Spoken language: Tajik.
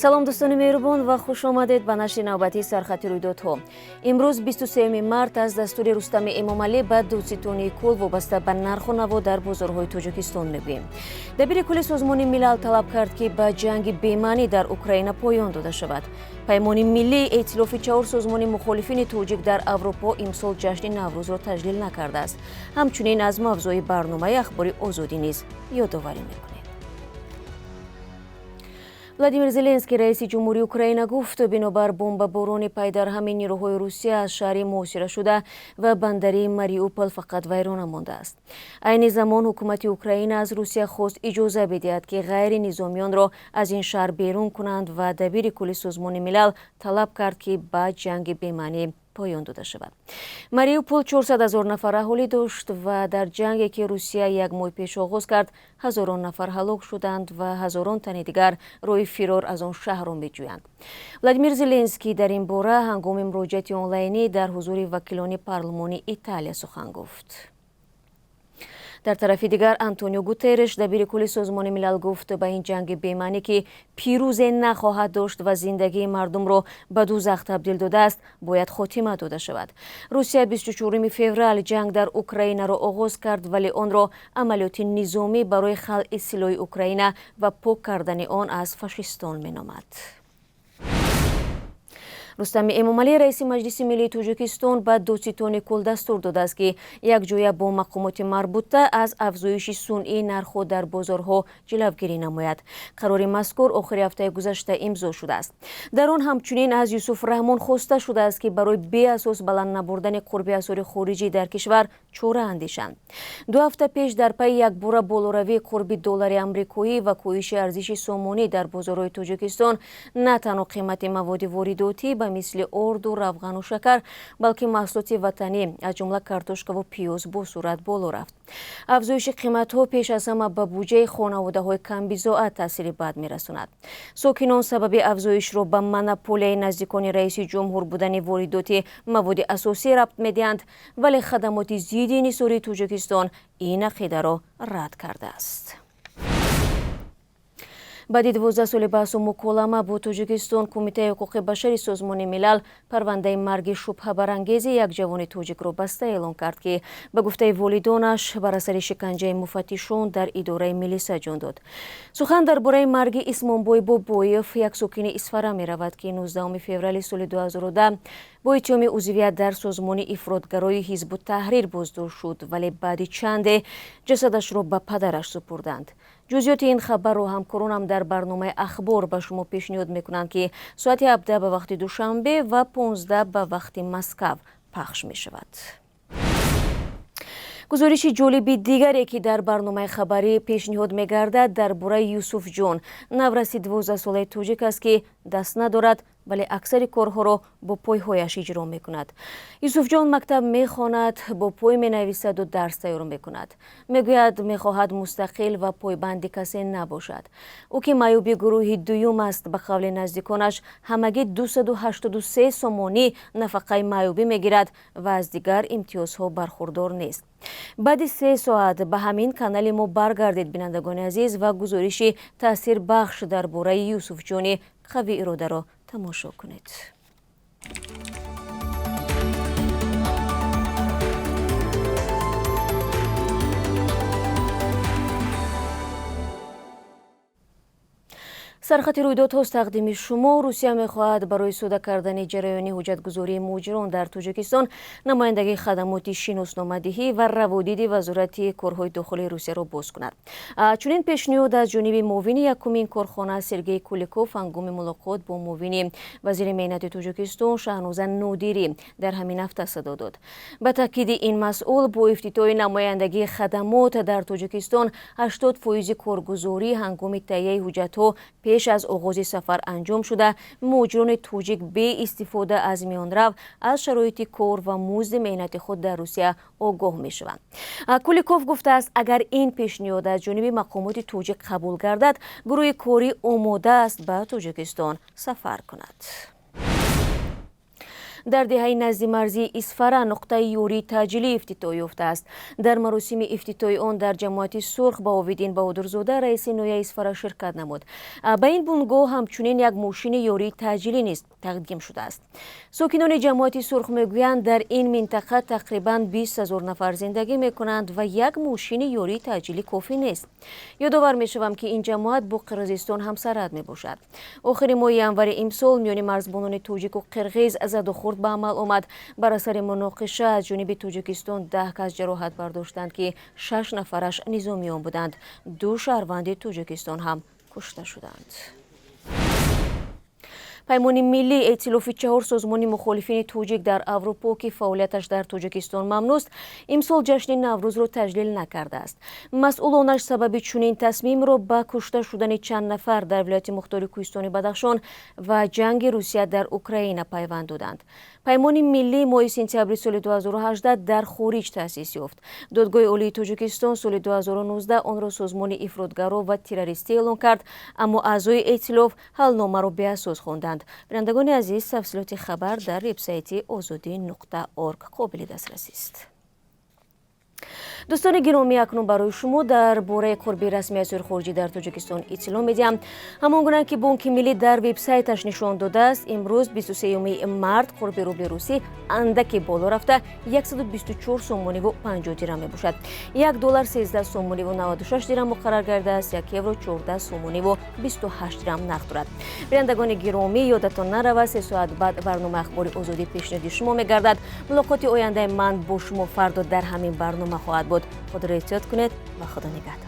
салом дӯстони меҳрубон ва хуш омадед ба нашри навбатии сархати рӯйдодҳо. имрӯз 23 март аз дастури Рустами Эмомалӣ ба дӯдситонии кӯл вобаста ба нарху наво дар бозорҳои Тоҷикистон мегӯем. Дабири кӯли Созмони милал талаб кард ки ба ҷанги бемаънӣ дар Украина поён дода шавад. Паймони миллии эътилофи 4 созмони мухолифини тоҷик дар Аврупо имсол ҷашни Наврӯзро таҷлил накардааст. Ҳамчунин аз мавзӯи барномаи ахбори озодӣ низ ёдоварӣ мекунем. Владимир Зеленский, раиси ҷумҳурии Украина, гуфт бинобар бомбаборони пай дар ҳамин нирӯҳои Русия аз шаҳри муҳосирашуда ва бандарии Мариупол фақат вайрона мондааст. Айни замон ҳукумати Украина аз Русия хост иҷоза бидиҳад ки ғайри низомиёнро аз ин шаҳр берун кунанд ва дабири кӯли Созмони милал талаб кард ки ба ҷанги бемаънӣ поён дода шавад. Мариупол 400 000 нафар аҳолӣ дошт ва дар ҷанге ки Русия як моҳ пеш оғоз кард, ҳазорон нафар ҳалок шуданд ва ҳазорон тани дигар роҳи фирор аз он шаҳрро меҷӯянд. Владимир Зеленский дар ин бора ҳангоми муроҷиати онлайнӣ дар ҳузури вакилони парлумони Италия сухан гуфт. Дар тарафи дигар Антонио Гутерреш, дабири кӯли Созмони милал, гуфт ба ин ҷанги бемаънӣ ки пирӯзе нахоҳад дошт ва зиндагии мардумро ба дӯзах табдил додааст, бояд хотима дода шавад. Русия 24 феврал ҷанг дар Украинаро оғоз кард, вале онро амалиёти низомӣ барои халъи силоҳи Украина ва пок кардани он аз фашистон меномад. Рустами Эмомалӣ, раиси Маҷлиси Миллии Тоҷикистон, ба дӯдситони кӯл дастур додааст ки якҷоя бо мақомоти марбута аз афзоиши сунъии нархҳо дар бозорҳо ҷилавгирӣ намояд. Қарори мазкур охири ҳафтаи гузашта имзо шудааст. Дар он ҳамчунин аз Юсуф Раҳмон хоста шудааст ки барои беасос баланд набурдани қурби асъори хориҷӣ дар кишвар чора андешанд. 2 ҳафта пеш дар пайи якбора болоравии қурби доллари амрикоӣ ва коҳиши арзиши сомонӣ дар бозорҳои Тоҷикистон на танҳо қимати маводи воридотӣ ба мисли орду, равғану шакар, балки маҳсулоти ватанӣ аз ҷумла картошкаву пиёз бо суръат боло рафт. Афзоиши қиматҳо пеш аз ҳама ба буҷаи хонаводаҳои камбизоат таъсири бад мерасонад. Сокинон сабаби афзоишро ба монополияи наздикони раиси ҷумҳур будани воридоти маводи асосӣ рабт медиҳанд, вале хадамоти зидди инҳисории Тоҷикистон ин ақидаро рад кардааст. Баъди 12 соли баҳсу муколама бо Тоҷикистон, Кумитаи ҳуқуқи башари Созмони милал парвандаи марги шубҳабарангези як ҷавони тоҷикро баста эълон кард ки ба гуфтаи волидонаш бар асари шиканҷаи муфаттишон дар идораи милиса ҷон дод. Сухан дар бораи марги Исмонбой Бобоев, як сокини Исфара, меравад ки 19 феврали соли 2010 бо иттиҳоми узвият дар созмони ифротгарои Ҳизбу Таҳрир боздошт шуд, вале баъди чанде ҷасадашро ба падараш супурданд. ҷузъиёти ин хабарро ҳамкоронам дар барномаи ахбор ба шумо пешниҳод мекунанд ки соати 17 ба вақти душанбе ва 15 ба вақти Москав пахш мешавад. гузориши ҷолиби дигаре ки дар барномаи хабарӣ пешниҳод мегардад дар бораи Юсуфҷон, навраси 12 солаи тоҷик аст ки даст надорад, вале аксари корҳоро бо пойҳояш иҷро мекунад. Юсуфҷон мактаб мехонад, бо пой менависаду дарс тайёр мекунад. Мегӯяд мехоҳад мустақил ва пойбанди касе набошад. ӯ ки маъюби гурӯҳи дуюм аст, ба қавли наздиконаш ҳамагӣ 283 сомонӣ нафақаи маъюбӣ мегирад ва аз дигар имтиёзҳо бархурдор нест. баъди 3 соат ба ҳамин канали мо баргардед, бинандагони азиз, ва гузориши таъсирбахш дар бораи Юсуфҷони қавӣ иродаро тамошо кунед. сархати рӯйдодҳост тақдими шумо. Русия мехоҳад барои содда кардани ҷараёни ҳуҷҷатгузории муҳоҷирон дар Тоҷикистон намояндагии хадамоти шиносномадиҳӣ ва раводиди вазорати корҳои дохилии Русияро боз кунад. Чунин пешниҳод аз ҷониби муовини якумин корхона Сергей Куликов ҳангоми мулоқот бо муовини вазири меҳнати Тоҷикистон Шаҳноза Нодирӣ дар ҳамин ҳафта садо дод. Ба таъкиди ин масъул, бо ифтитоҳи намояндагии хадамот дар Тоҷикистон 80% коргузорӣ ҳангоми таҳияи ҳуҷҷатҳо пеш аз оғози сафар анҷом шуда, муҳоҷирони тоҷик бе истифода аз миёнрав аз шароити кор ва музди меҳнати худ дар Русия огоҳ мешаванд. Куликов гуфтааст, агар ин пешниҳод аз ҷониби мақомоти тоҷик қабул гардад, гурӯҳи корӣ омода аст ба Тоҷикистон сафар кунад. در دهه نزدی مرزی اسفره نقطه یوری تاجیلی افتتاح یافته است. در مراسم افتتاح آن در جماعت سرخ با آویدین بهادرزاده رئیس نویه اسفره شرکت نمود. به این بنگاه همچنین یک ماشین یوری تاجیلی نیز تقدیم شده است. ساکنان جماعت سرخ میگویند در این منطقه تقریباً 20,000 نفر زندگی میکنند و یک ماشین یوری تاجیلی کافی نیست. یادآور میشوم که این جماعت با قرقیزستان همسرد می باشد. آخر ماه ینور امسال میان مرزبانان تاجیک و قرقیز زد و خورد به عمل آمد. بر اثر مناقشه از جانب تاجیکستان 10 کس جراحت برداشتند که 6 نفرش نظامیان بودند. 2 شهروند تاجیکستان هم کشته شدند. پیمان ملی ائتلاف 4 سازمان مخالفین تاجیک در اروپا که فعالیتش در تاجیکستان ممنوع است، امسال جشن نوروز را تجلیل نکرده است. مسئولانش سبب چنین تصمیم را به کشته شدن چند نفر در ولایت مختار کوهستان بدخشان و جنگ روسیه در اوکراین پیوند دادند. پیمان ملی ماه سپتامبر سال 2018 در خارج تأسیس یافت. دادگاه عالی تاجیکستان سال 2019 آن را سازمان افراطگرا و تروریستی اعلام کرد، اما اعضای ائتلاف حلنامه را بی‌اساس خواندند. بینندگان عزیز، تفصیلات خبر در وبسایت azadi.org قابل دسترسی است. دوستان گرامی، اکنون برای شما در باره قربی رسمی اسیر خارجی در تاجیکستان اطلاع میدیم. همانگونه که بانک ملی در وبسایتش نشان داده است، امروز 23 مارد قربی روبل روسی اندکی بالا رفته 124 سومونی و 50 درهم میباشد. $1 13 سومونی و 96 درهم مقرر گردیده است. 1 یورو 14 سومونی و 28 درهم نقد دارد. بینندگان گرامی، یادتان نرود 3 ساعت بعد برنامه اخبار آزادی پیشنهاد شما میگردد. ملاقات آینده من با شما فردا در همین برنامه خواهد بود. خود را احتیاط کنید و خدا نگهدار.